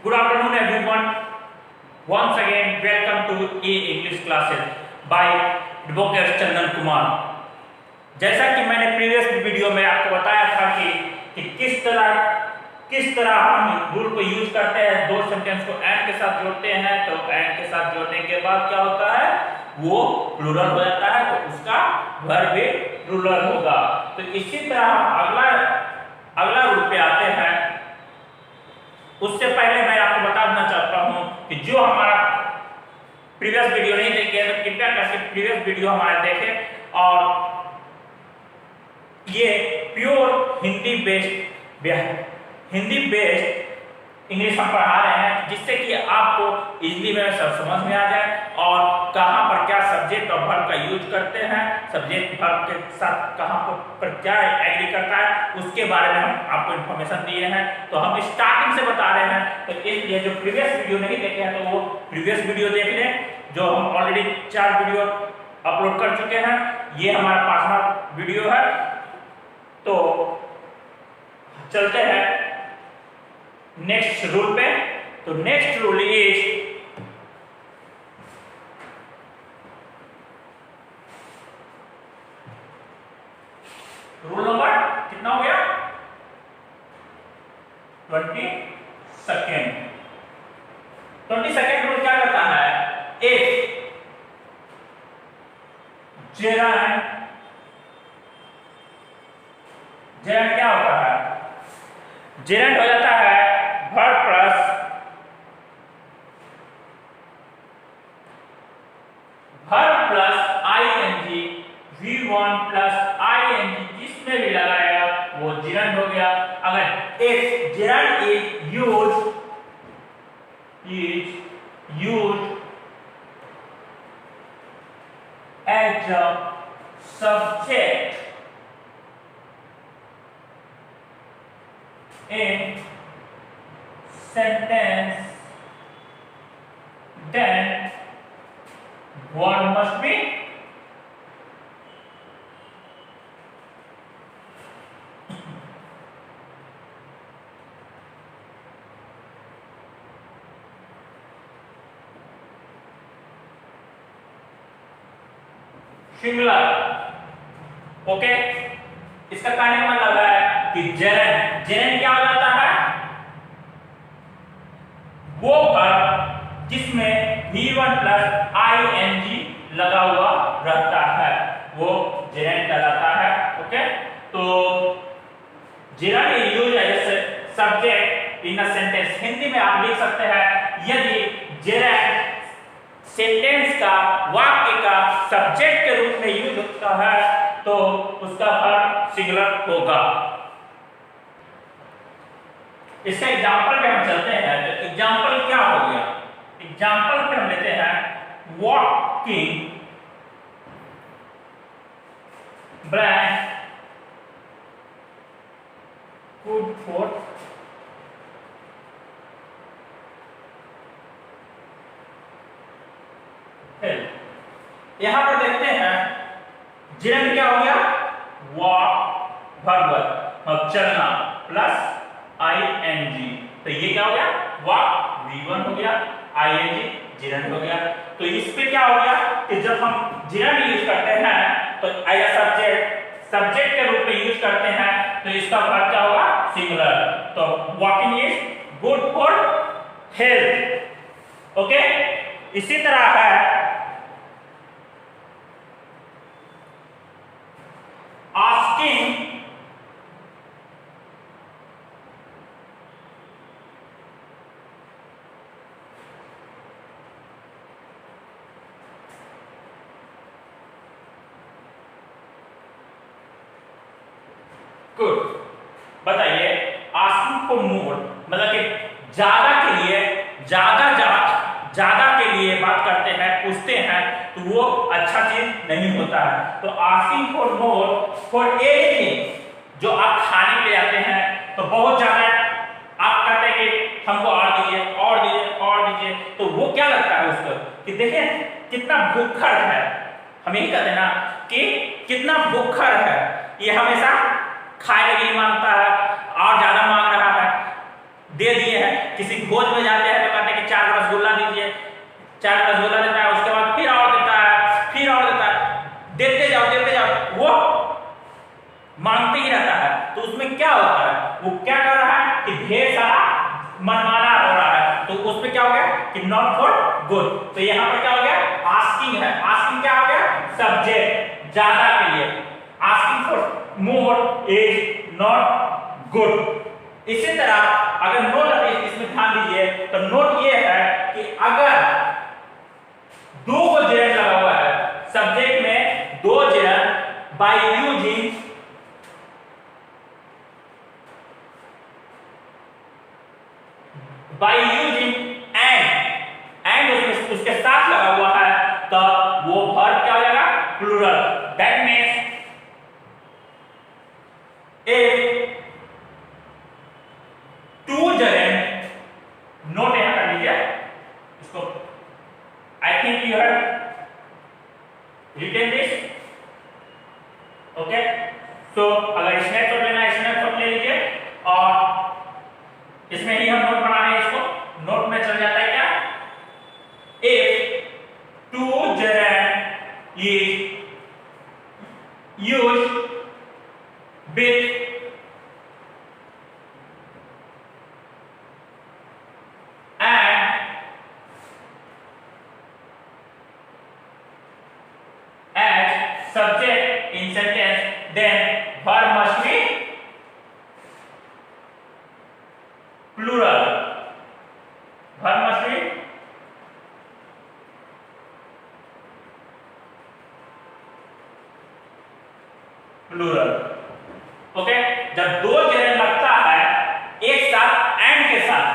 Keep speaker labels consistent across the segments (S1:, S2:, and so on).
S1: Good afternoon, everyone. Once again, welcome to A English classes by Advocate Chandan Kumar. जैसा कि मैंने previous video में आपको बताया था कि किस तरह हम रूल को यूज करते हैं, दो सेंटेंस को एंड के साथ जोड़ते हैं, तो एंड के साथ जोड़ने के बाद क्या होता है, वो प्लूरल हो जाता है, तो उसका वर्ब भी प्लूरल होगा। तो इसी तरह अगला रूल पे आते हैं। उससे पहले मैं आपको बता देना चाहता हूं कि जो हमारा प्रीवियस वीडियो नहीं देखे तो कृपया करके प्रीवियस वीडियो हमारे देखें। और ये प्योर हिंदी बेस्ड इंग्लिश हम पढ़ा रहे हैं, जिससे कि आपको इजीली में सब समझ में आ जाए और कहां पर क्या सब्जेक्ट और वर्ब का यूज करते हैं, सब्जेक्ट वर्ब के साथ कहां पर क्या एग्री करता है, उसके बारे में हम आपको इन्फॉर्मेशन दिए हैं। तो हम स्टार्टिंग से बता रहे हैं, तो इसलिए जो प्रीवियस वीडियो नहीं देखे हैं तो वो प्रीवियस वीडियो देख लें, जो हम ऑलरेडी 4 वीडियो अपलोड कर चुके हैं। ये हमारा 5वां वीडियो है। तो चलते हैं नेक्स्ट रूल पे। तो next rule is rule number कितना हो गया, 22nd। 22nd रूल क्या करता है, इफ जेरंड क्या होता है, जेरंड हो जाता है verb plus I N G, V1 plus I N G जिसमें भी लगाएगा वो जेरंड हो गया। अगर if gerund is used as a subject in sentence, then verb must be singular। Okay, इसका कहने का मतलब है कि जेरंड क्या हो जाता है, वो वर्ब जिसमें V1 प्लस आईएनजी लगा हुआ रहता है, वो जेरंड कहलाता है। ओके, तो gerund is used as a subject in a sentence. Hindi में आप लिख सकते हैं, यदि जेरंड सेंटेंस का, वाक्य का सब्जेक्ट के रूप में यूज होता है तो उसका वर्ब सिंगुलर होगा। इसका एग्जांपल पे हम चलते हैं। तो एग्जांपल क्या हो गया, एग्जांपल पे हम लेते हैं walking blank good for health. यहां पर देखते हैं जेरंड क्या हो गया, वॉक वर्ब अब चलना प्लस आईएनजी, तो ये क्या हो गया, वॉक V1 हो गया, आईएनजी जेरंड हो गया। तो इस पे क्या हो गया कि जब हम जेरंड यूज करते हैं तो एज अ सब्जेक्ट के रूप में यूज करते हैं, तो इसका वर्ब क्या होगा, सिंगुलर। तो walking is good for health. Okay, इसी तरह है asking गुड। बताइए, आस्किंग फॉर मोर मतलब कि ज्यादा के लिए बात करते हैं, पूछते हैं, तो वो अच्छा चीज नहीं होता है। तो asking for more for anything, जो आप खाने के लिए आते हैं तो बहुत ज्यादा आप कहते हैं कि हमको और दीजिए, तो वो क्या लगता है उसको कि देखिए कितना भूखड़ है। हम यही कहते हैं ना कि कितना भूखड़ है, ये हमेशा खाए लगी मांगता है और ज्यादा मांग रहा है, दे दिए हैं, किसी भोज में जाते हैं तो कहते हैं कि 4 रसगुल्ला दीजिए, 4 रसगुल्ला देता है, उसके बाद फिर और देता है, फिर और देता है, देते जाओ, वो मांगते ही रहता है। तो उसमें क्या होता है, वो क्या कर रहा है कि ढेर सारा मनमाना हो रहा है, तो उसमें क्या हो गया कि नॉट फॉर गुड। तो यहाँ पर क्या हो गया, आस्किंग है, आस्किंग क्या हो गया, सब्जेक्ट ज्यादा के लिए, asking for more is not good. इसी तरह अगर नोट इसमें ध्यान दीजिए तो नोट ये है कि अगर 2 को जेरंड लगा हुआ है, सब्जेक्ट में 2 जेरंड बाय यूजिंग एंड उसके साथ लगा हुआ है, तो वो वर्ब क्या हो जाएगा, plural. That means if 2 gerund, note यहां कर लीजिए इसको, I think you have written this, okay. So अगर स्नैपशॉट लेना है स्नैपशॉट ले लीजिए, और इसमें ही हम नोट बना रहे हैं, इसको नोट में चल जाता है क्या, if 2 gerund is used with and as subject in sentence, then verb must be plural. Verb must be plural, okay. जब 2 जेरंड लगता है एक साथ एंड के साथ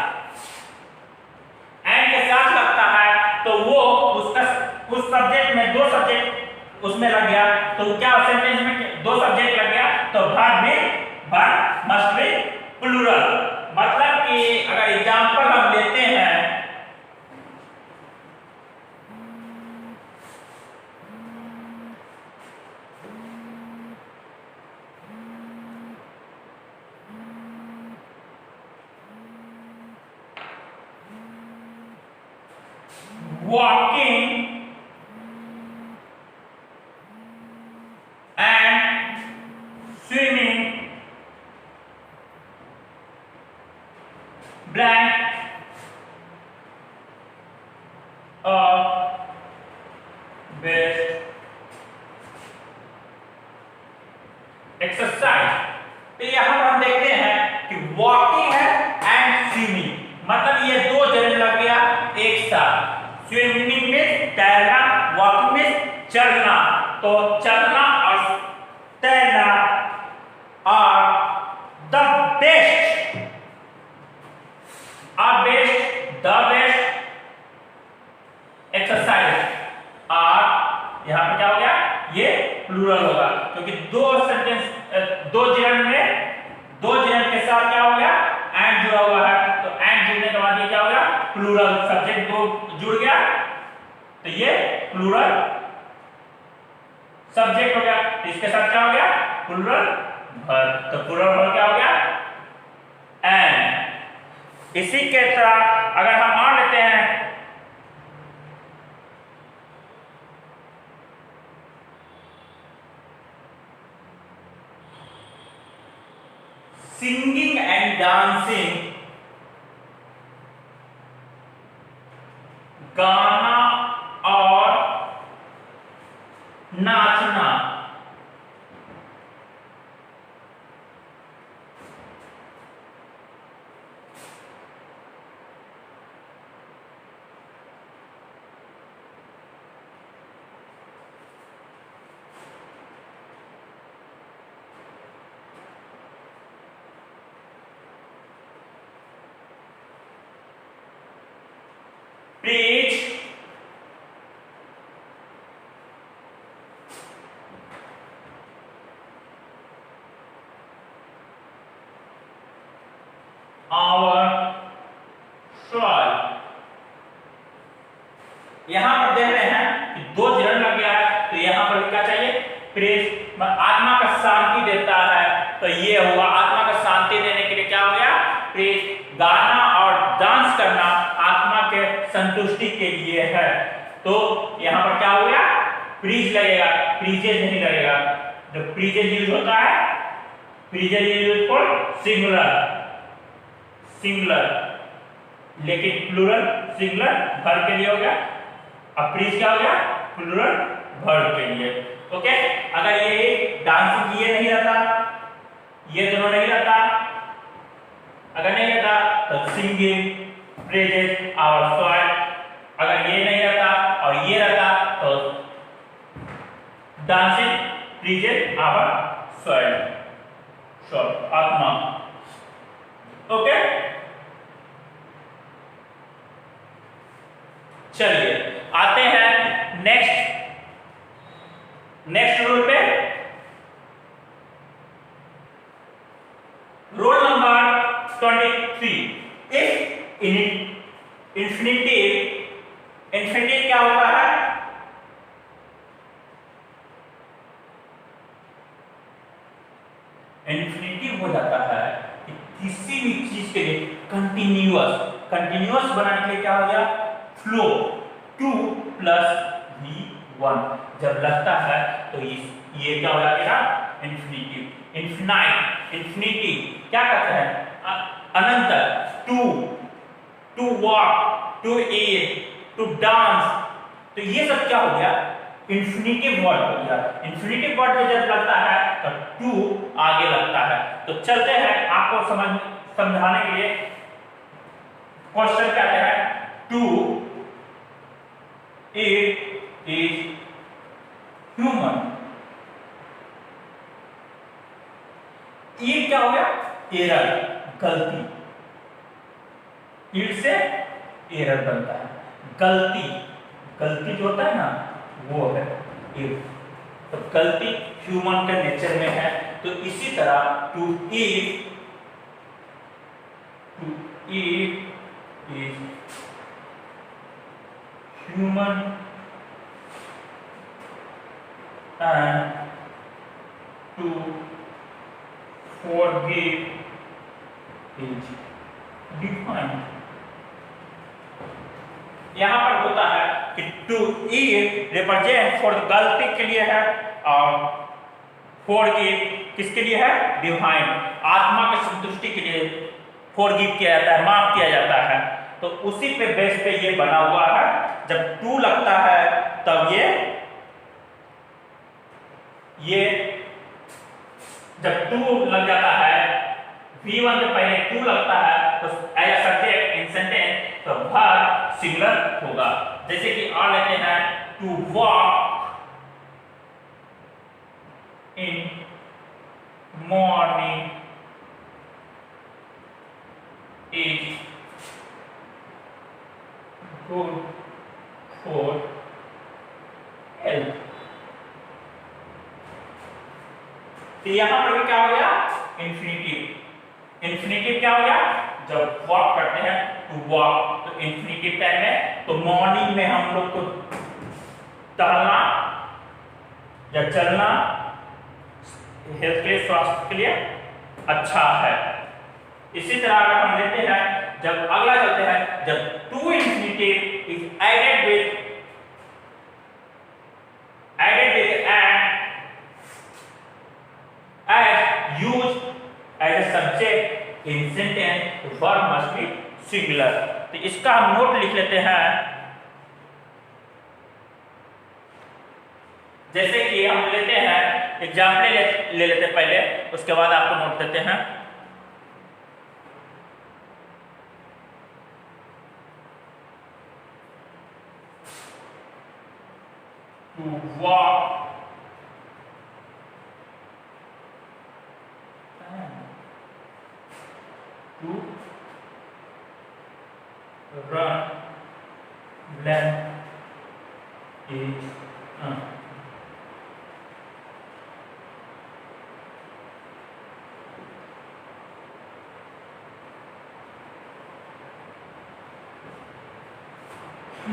S1: लगता है, तो वो उसका उस सब्जेक्ट में 2 सब्जेक्ट उसमें लग गया, तो क्या सेंटेंस में 2 सब्जेक्ट लग गया, तो वर्ब मस्ट बी प्लूरल। मतलब कि अगर एग्जांपल हम लेते हैं, walking and swimming, blank best exercise. तो यहां पर हम देखते हैं कि वॉकिंग है एंड स्विमिंग, मतलब ये 2 जेरंड लग गया एक साथ। स्विमिंग में तैरना, वॉकिंग में चलना, तो चलना और तैरना are the best, the best exercise. और यहां पे क्या हो गया, ये प्लूरल होगा, क्योंकि 2 जेरंड के साथ क्या हो गया, एंड जुड़ा हुआ है, तो एंड जुड़ने के बाद ये क्या हो गया, प्लूरल। सब्जेक्ट 2 जुड़ गया, तो ये प्लूरल सब्जेक्ट हो गया, तो इसके साथ क्या हो गया, प्लूरल वर्ब। तो प्लूरल वर्ब क्या हो गया, एंड। इसी के तरह अगर हम और लेते हैं, सिंगिंग एंड डांसिंग, गाना और नाचना, preach, our soil। यहां पर देख रहे हैं कि 2 जेरंड लग गया है, तो यहां पर क्या चाहिए, प्रेज। आत्मा का शांति देता है, तो ये हुआ आत्मा का शांति देने के लिए क्या हो गया, प्रेज। गाना और डांस करना संतुष्टि के लिए है। तो यहाँ पर क्या हो गया, प्रीज लगेगा, प्रीजेज नहीं लगेगा। जब प्रीजेज यूज होता है, प्रीजेज यूज फॉर सिंगुलर, सिंगुलर, लेकिन प्लूरल सिंगुलर वर्ब के लिए हो गया। अब प्रीज क्या हो गया, प्लूरल वर्ब के लिए। ओके, अगर ये डांसिंग ये नहीं रहता, ये दोनों नहीं रहता, अगर नहीं रहता तो सिंगिंग, प्रेजेज, आवर सॉइल, अगर ये नहीं रहता और ये रहता तो डांसिंग, प्रेजेज, आवर सॉइल, आत्मा। ओके, चलिए आते हैं नेक्स्ट रूल पे। Rule number 23। If infinitive, infinitive क्या होता है, इंफिनिटिव हो जाता है कि किसी भी चीज के लिए कंटिन्यूअस, कंटिन्यूअस बनाने के लिए क्या हो गया, फ्लो 2 + v1 जब लगता है तो ये क्या हो जाएगा, इंफिनिटिव। इनफिनाइट, इंफिनिटिव क्या कहते हैं, अनंत, to walk, to eat, to dance, तो ये सब क्या हो गया, इंफिनिटिव वर्ड हो गया। इंफिनिटिव वर्ड में जब लगता है तो टू आगे लगता है। तो चलते हैं आपको समझाने के लिए, क्वेश्चन क्या है, टू इट इज ह्यूमन। ये क्या हो गया, एरर, गलती, इट से एरर बनता है, गलती, गलती जो होता है ना वो है इट। तो गलती ह्यूमन के नेचर में है। तो इसी तरह to eat is human and to forgive is divine। यहां पर होता है कि टू ईट रिप्रेजेंट फॉर गलती के लिए है और फॉरगिव किसके लिए है, डिवाइन, आत्मा की संतुष्टि के लिए फॉरगिव किया जाता है, माफ किया जाता है। तो उसी पे बेस पे ये बना हुआ है। जब टू लगता है तब ये जब टू लग जाता है, V1 के पहले टू लगता है तो as a subject in sentence तो वर्ब सिंगुलर होगा। जैसे कि और लेते हैं, to walk in morning is good for health. तो यहां पर भी क्या हो गया, इंफिनिटिव। इंफिनिटिव क्या हो गया, जब वॉक करते हैं टू वॉक तो इंफिनिटिव टाइम है। तो मॉर्निंग में हम लोग को टहलना या चलना हेल्थ के लिए, स्वास्थ्य के लिए अच्छा है। इसी तरह अगर हम लेते हैं, जब अगला चलते हैं, जब to infinitive is added with as used as a subject in sentence, the verb must be singular। तो इसका हम नोट लिख लेते हैं। जैसे कि हम लेते हैं एग्जाम्पल ले लेते हैं पहले, उसके बाद आपको नोट देते हैं। To walk to run, length is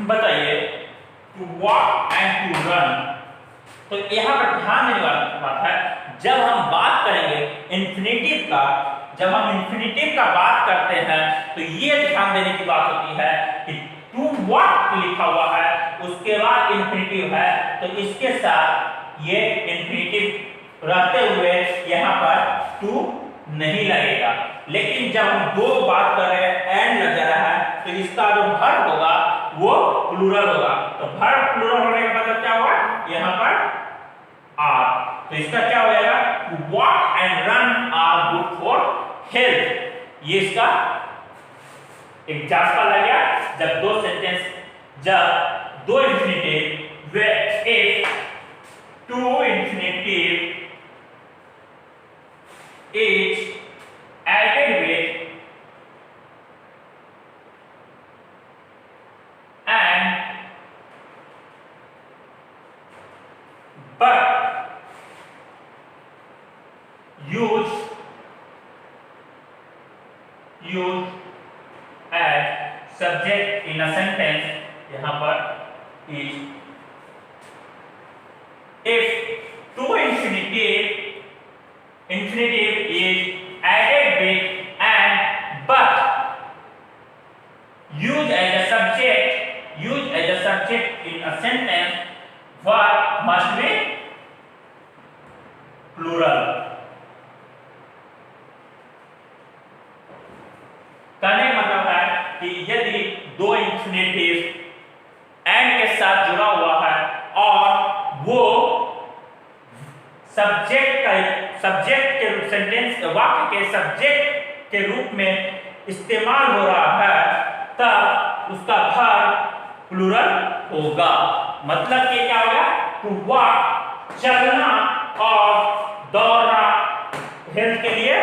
S1: बताइए, to walk and to run. तो यहां पर ध्यान देने वाली बात है, जब हम बात करेंगे इंफिनिटिव का, जब हम इंफिनिटिव का बात करते हैं तो ये ध्यान देने की बात होती है कि टू what लिखा हुआ है उसके बाद इंफिनिटिव है, तो इसके साथ ये इंफिनिटिव रहते हुए यहाँ पर टू नहीं लगेगा। लेकिन जब हम दो बात कर रहे हैं एंड लग जा रहा है, तो इसका जो वर्ब होगा वो प्लूरल होगा। तो वर्ब प्लूरल होने का मतलब क्या होगा, यहाँ पर आर, तो इसका क्या हो जाएगा, walk and run are good for health. ये इसका एग्जाम्पल आ गया। जब दो सेंटेंस, जब दो infinitive way if two infinitive is added with and but use as subject in a sentence, यहाँ पर is if two infinitive is added with and but used as a subject in a sentence, verb must be plural। कहने का मतलब है कि यदि दो infinitive and के साथ जुड़ा हुआ है और वो सब्जेक्ट के सेंटेंस वाक्य के सब्जेक्ट के रूप में इस्तेमाल हो रहा है, तब उसका वर्ब प्लूरल होगा। मतलब कि क्या होगा, टू वॉक चलना और दौड़ना हेल्थ के लिए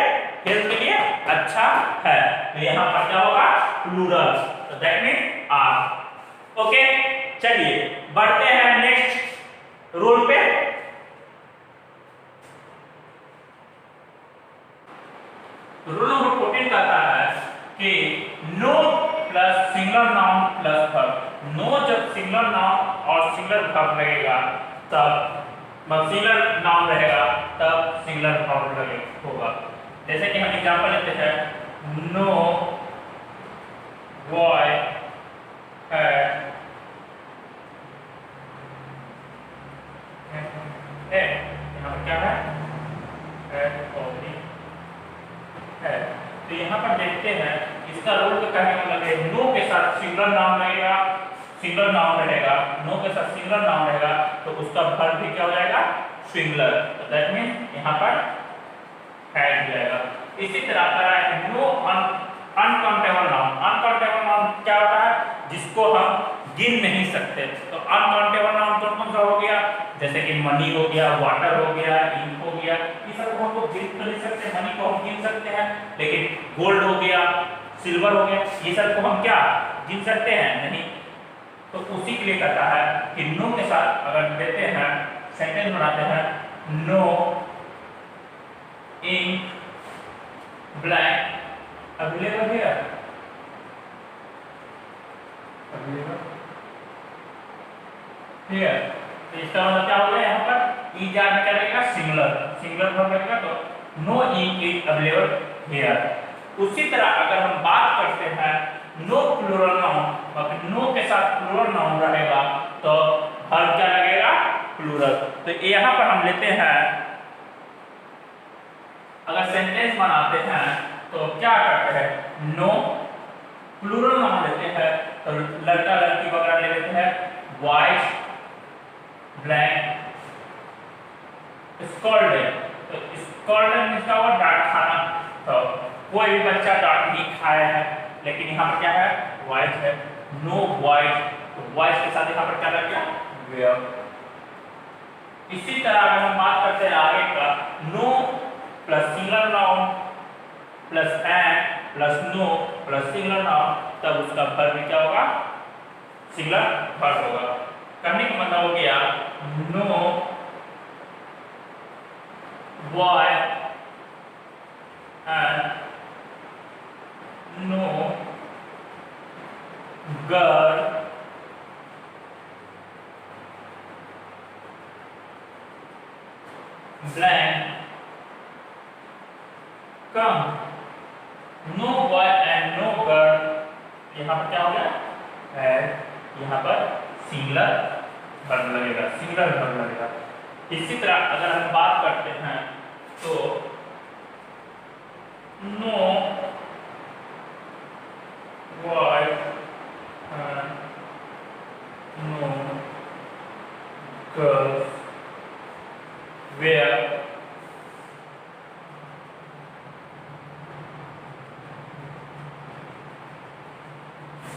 S1: अच्छा है, तो यहाँ पर क्या होगा, प्लूरल। तो दैट मीन्स आर। ओके, चलिए बढ़ते हैं नेक्स्ट रूल पे। रूल नंबर 14 कहता है कि no plus single noun plus verb. No जब सिंगल नाउन और सिंगल वर्ब लगेगा तब सिंगल नाउन रहेगा तब सिंगल वर्ब होगा। जैसे कि हम एग्जांपल लेते हैं, नो बॉय हैड यहाँ पर क्या है, है। तो यहाँ पर देखते हैं इसका रूल का कहने का मतलब है, नो के साथ सिंगल नाउन लगेगा, सिंगल नाउन रहेगा, नो के साथ सिंगल नाउन रहेगा तो उसका वर्ब भी क्या हो जाएगा, सिंगुलर। तो दैट मींस यहाँ पर हैड हो जाएगा। इसी तरह का no uncountable noun. Uncountable noun क्या होता है, जिसको हम गिन नहीं सकते। तो अनकाउंटेबल नाउन कौन कौन सा हो गया, जैसे कि मनी हो गया, वाटर हो गया, इंक हो गया, ये सब को हम गिन तो नहीं सकते। मनी को हम गिन सकते हैं, लेकिन गोल्ड हो गया, सिल्वर हो गया, ये सब को हम क्या गिन सकते हैं, नहीं। तो उसी के लिए कहता है कि नो के साथ अगर देते हैं, सेंटेंस बनाते हैं, नो इंक ब्लैंक अवेलेबल है, अवेलेबल हियर। तो इसका मतलब क्या हो गया, यहाँ पर ई जार में क्या लगेगा, सिंगुलर, सिंगुलर फॉर्म लगेगा, तो no ink is available here. उसी तरह अगर हम बात करते हैं नो प्लूरल नाउन, अगर नो के साथ प्लूरल नाउन रहेगा तो वर्ब क्या लगेगा, प्लूरल। तो यहाँ पर हम लेते हैं, अगर सेंटेंस बनाते हैं तो क्या करते हैं, नो प्लूरल नाउन लेते हैं तो लड़का लड़की वगैरह ले लेते हैं, बॉयज ब्लैंक स्कॉल्डेड। तो स्कॉल्डेड इसका हुआ डांट खाना, तो कोई भी बच्चा डांट नहीं खाया है, लेकिन यहाँ पर क्या है, बॉयज है, नो बॉयज, तो बॉयज के साथ यहाँ पर क्या लग गया, वेयर। इसी तरह अगर हम बात करते हैं आगे का, no plus singular noun plus and plus no plus singular noun, तब उसका वर्ब भी क्या होगा, सिंगुलर वर्ब होगा। कहने का मतलब हो गया, no boy and no girl blank come. No boy and no girl, यहाँ पर क्या हो गया, है। यहाँ पर सिंगुलर वर्ब लगेगा, सिंगुलर वर्ब लगेगा। इसी तरह अगर हम बात करते हैं तो no wife no girls were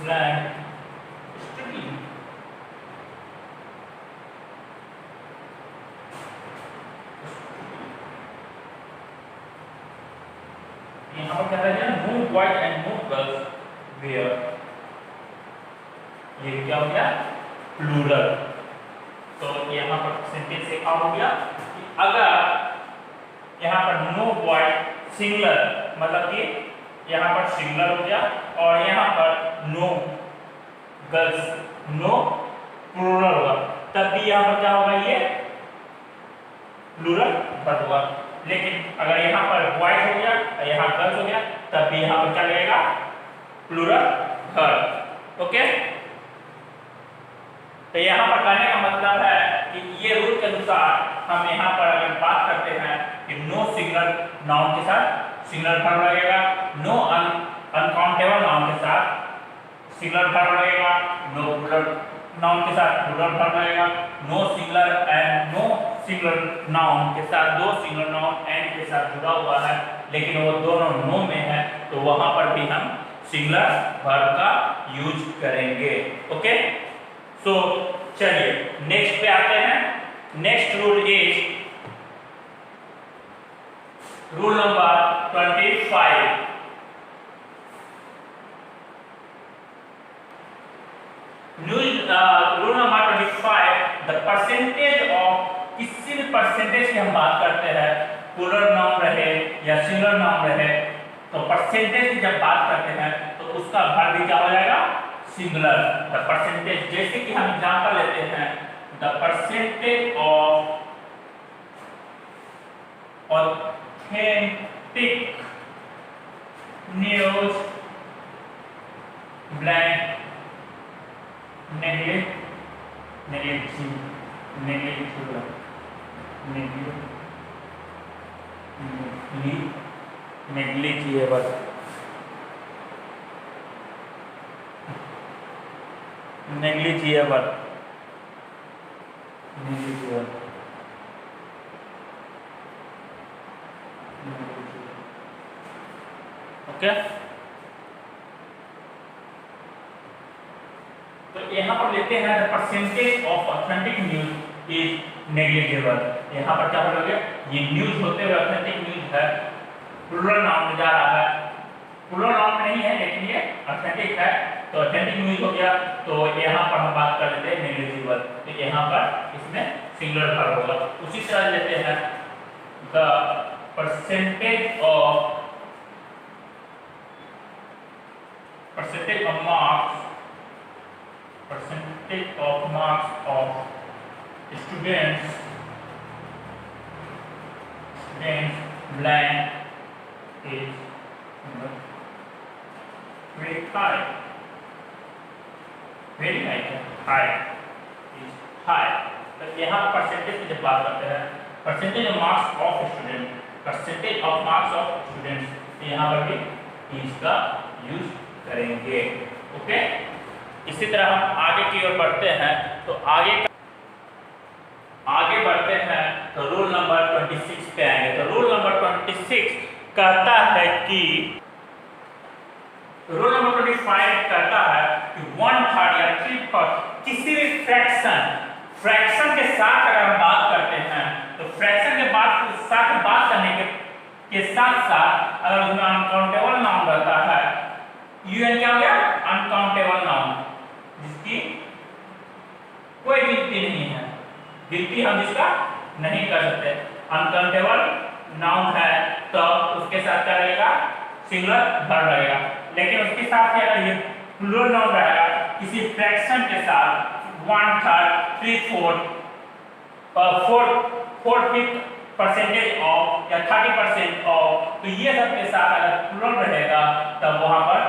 S1: blank study। यहाँ पर क्या है, no boys and no girls were, ये क्या हो गया, प्लूरल। तो यहाँ पर सेंटेंस से क्या हो गया कि अगर यहाँ पर नो बॉय सिंगुलर, मतलब कि यहाँ पर सिंगुलर हो गया, और यहाँ पर नो गर्ल्स नो प्लूरल होगा, तब भी यहाँ पर क्या होगा, ये प्लूरल वर्ब होगा। लेकिन अगर यहाँ पर बॉयज हो गया और यहाँ गर्ल्स हो गया, तब भी यहाँ पर क्या लगेगा, प्लूरल वर्ब। ओके, तो यहाँ पर कहने का मतलब है कि ये रूल के अनुसार हम यहाँ पर अगर बात करते हैं कि नो सिंगुलर नाउन के साथ सिंगुलर वर्ब लगेगा, नो अनकाउंटेबल नाउन के साथ सिंगुलर वर्ब लगेगा, नो प्लूरल नाउन के साथ प्लूरल वर्ब लगेगा, no singular and no singular noun के साथ, दो सिंगुलर नाउन एंड के साथ जुड़ा हुआ है लेकिन वो दोनों नो में है, तो वहां पर भी हम सिंगुलर वर्ब का यूज करेंगे। ओके, सो चलिए नेक्स्ट पे आते हैं। Next rule is rule number 25। Rule number 25, the percentage of, किसी भी परसेंटेज की हम बात करते हैं, प्लूरल नाउन रहे या सिंगुलर नाउन रहे, तो परसेंटेज की जब बात करते हैं तो उसका वर्ब भी क्या हो जाएगा, सिंगुलर। द परसेंटेज, जैसे कि हम एग्जांपल लेते हैं, the percentage of authentic news blank negligible okay. तो यहाँ पर लेते हैं the percentage of authentic news is negligible. यहाँ पर क्या बोलोगे, ये न्यूज होते हुए ऑथेंटिक न्यूज है, प्लूरल नाउन में जा रहा है, प्लूरल नाउन में नहीं है लेकिन ये ऑथेंटिक है, तो ऑथेंटिक न्यूज हो गया। तो यहाँ पर हम बात कर लेते हैं नेग्लिजिबल, तो यहाँ पर इसमें सिंगुलर वर्ब होगा। उसी तरह लेते हैं the percentage of marks of students blank is very high is high। तो यहाँ परसेंटेज की जब बात करते हैं, percentage of marks of students, तो यहाँ पर भी इसका यूज करेंगे। ओके, इसी तरह हम आगे की ओर बढ़ते हैं। तो आगे बढ़ते हैं तो रूल नंबर 26 पे आएंगे। तो रूल नंबर 26 कहता है कि रूल नंबर 25 कहता है कि 1/3 या 3/4 किसी भी फ्रैक्शन के साथ अगर हम बात करते हैं, तो फ्रैक्शन के साथ बात करने के साथ साथ अगर उसमें अनकाउंटेबल नाउन रहता है, यूएन क्या हो गया, अनकाउंटेबल नाउन, जिसकी कोई गिनती नहीं है, गिनती हम इसका नहीं कर सकते, अनकाउंटेबल नाउन है, तो उसके साथ क्या रहेगा, सिंगुलर वर्ब रहेगा। लेकिन उसके साथ ही अगर ये प्लूरल नाउन रहेगा किसी फ्रैक्शन के साथ 1/3, 3/4 और 4/5% ऑफ या 30% ऑफ, तो ये सब के साथ अगर प्लूरल रहेगा तब वहां पर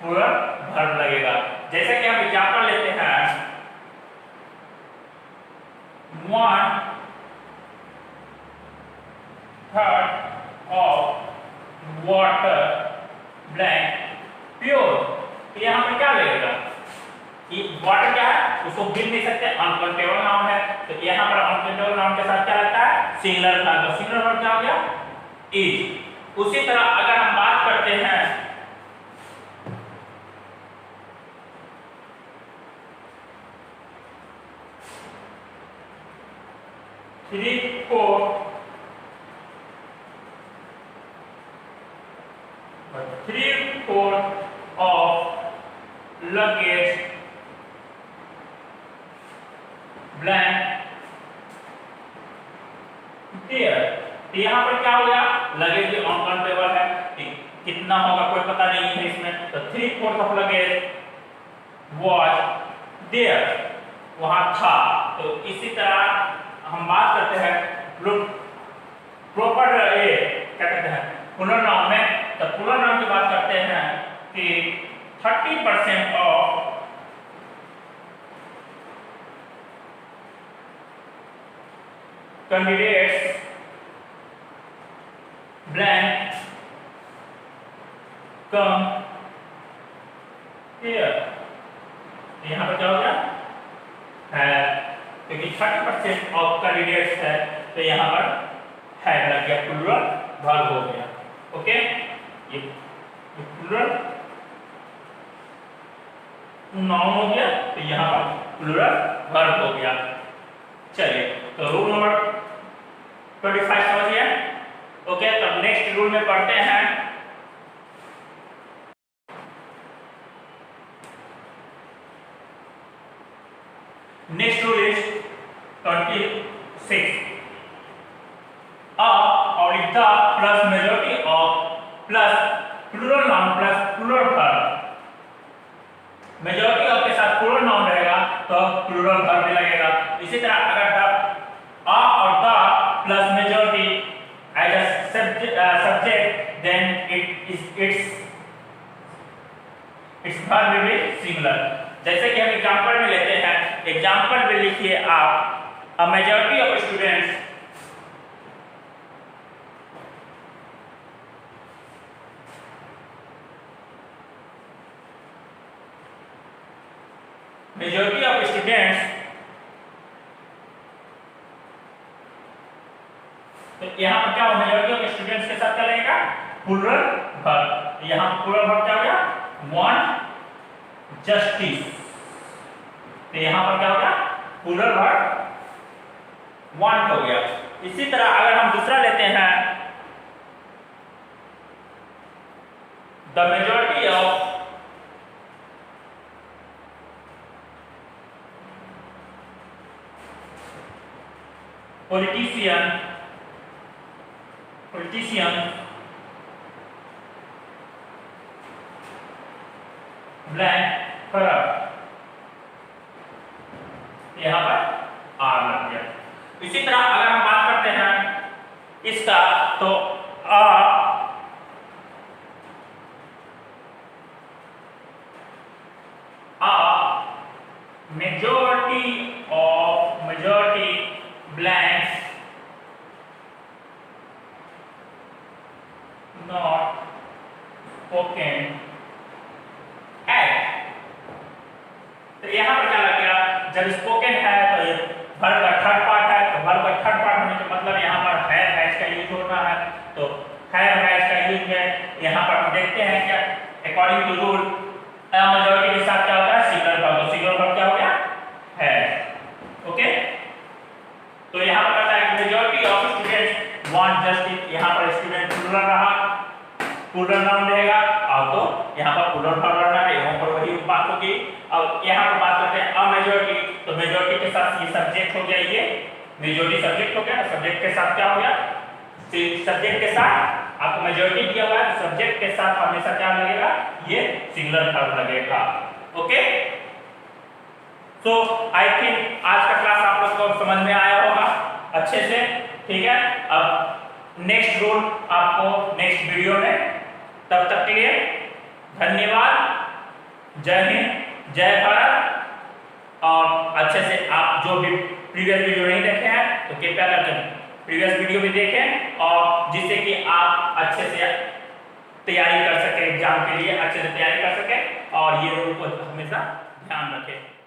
S1: प्लूरल वर्ब लगेगा। जैसे कि हम एग्जांपल लेते हैं 1/3 ऑफ वाटर ब्लैंक प्योर। तो यहाँ पर क्या लगेगा, ये वाटर क्या है, उसको गिन नहीं सकते, अनकाउंटेबल नाउन है, तो यहाँ पर अनकाउंटेबल नाउन के साथ क्या लगता है, सिंगुलर था, तो सिंगुलर वर्ब क्या हो गया, इज। उसी तरह अगर हम बात करते हैं 3/4 of luggage blank there। तो यहाँ पर क्या हो गया, लगेज अनकाउंटेबल है, कितना होगा कोई पता नहीं है इसमें, तो 3/4 ऑफ लगेज was there, वहां था। तो इसी तरह हम बात करते हैं प्रॉपर क्या कहते हैं प्लूरल नाउन में, तो प्लूरल नाउन की बात करते हैं कि 30% of candidates blank come here. यहाँ पर क्या हो गया है, क्योंकि 30% ऑफ कैंडिडेट्स है, तो यहाँ पर है लग गया, प्लूरल वर्ब हो गया। ओके, ये प्लूरल नाउन हो गया, तो यहाँ पर प्लूरल वर्ब हो गया। चलिए, तो रूल नंबर 25 समझ गया। ओके, तो नेक्स्ट रूल में पढ़ते हैं। Next rule is 26। और the plus majority of plus plural noun plus plural verb. Majority of के साथ प्लूरल नाउन रहेगा तो प्लूरल वर्ब भी लगेगा। इसी तरह अगर द और the plus majority as a subject then its verb will be singular. जैसे कि हम एग्जांपल में लेते हैं, एग्जांपल में लिखिए आप, a majority of students majority of students, तो यहाँ पर क्या हो, मेजॉरिटी ऑफ स्टूडेंट्स के साथ क्या लगेगा, प्लूरल वर्ब। यहाँ प्लूरल वर्ब क्या हो गया, वांट जस्टिस। तो यहाँ पर क्या हो गया, प्लूरल वर्ब वांट हो गया। इसी तरह अगर हम दूसरा लेते हैं, the majority of politician blank corrupt। यहाँ पर आर लग गया। इसी तरह अगर हम बात करते हैं इसका, तो majority blanks not spoken at। तो यहाँ पर क्या लग गया, जब स्पोकन है तो ये वर्ब का थर्ड पार्ट है, तो वर्ब का थर्ड पार्ट होने का मतलब यहाँ पर हैज का यूज होना है। तो हैज का यूज में यहाँ पर हम देखते हैं क्या, अकॉर्डिंग टू रूल मेजॉरिटी के साथ क्या होता है, सिंगुलर वर्ब। तो सिंगुलर वर्ब क्या हो गया, हैज। ओके, तो यहाँ पर कहता है कि majority of students want justice. यहाँ पर स्टूडेंट प्लूरल रहा, प्लूरल नाउन रहेगा, और तो यहाँ पर प्लूरल वर्ब रहना है, यहाँ पर वही बात होगी। अब यहाँ पर बात करते हैं अ मेजॉरिटी, तो मेजॉरिटी के साथ ये सब्जेक्ट हो गया, ये मेजॉरिटी सब्जेक्ट हो गया। सब्जेक्ट के साथ क्या हो गया, सब्जेक्ट के साथ आपको मेजॉरिटी दिया हुआ है, सब्जेक्ट के साथ हमेशा क्या लगेगा, ये सिंगुलर वर्ब लगेगा। ओके, सो आई थिंक आज का क्लास आप लोग को समझ में आया होगा अच्छे से। ठीक है, अब नेक्स्ट रूल आपको नेक्स्ट वीडियो में, तब तक के लिए धन्यवाद। जय हिंद, जय भारत। और अच्छे से आप जो भी प्रीवियस वीडियो नहीं देखे तो कृपया करके प्रीवियस वीडियो भी देखें और जिससे कि आप अच्छे से तैयारी कर सके, एग्जाम के लिए अच्छे से तैयारी कर सके और ये रूल को हमेशा ध्यान रखें।